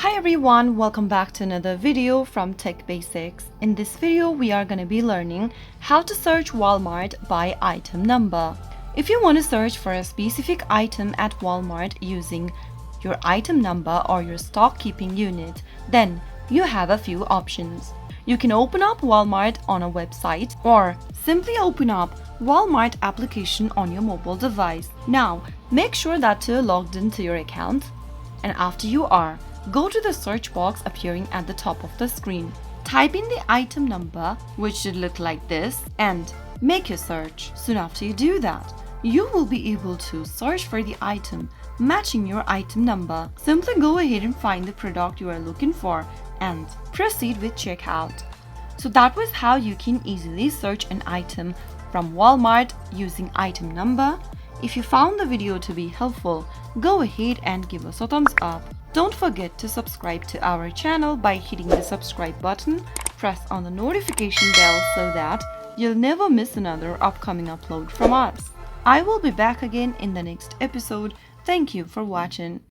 Hi everyone, welcome back to another video from Tech Basics. In this video, we are going to be learning how to search Walmart by item number. If you want to search for a specific item at Walmart using your item number or your stock keeping unit, then you have a few options. You can open up Walmart on a website or simply open up Walmart application on your mobile device. Now, make sure that you're logged into your account, and after you are, go to the search box appearing at the top of the screen. Type in the item number, which should look like this, and make your search. Soon after you do that, you will be able to search for the item matching your item number. Simply go ahead and find the product you are looking for and proceed with checkout. So that was how you can easily search an item from Walmart using item number. If you found the video to be helpful, go ahead and give us a thumbs up. Don't forget to subscribe to our channel by hitting the subscribe button. Press on the notification bell so that you'll never miss another upcoming upload from us. I will be back again in the next episode. Thank you for watching.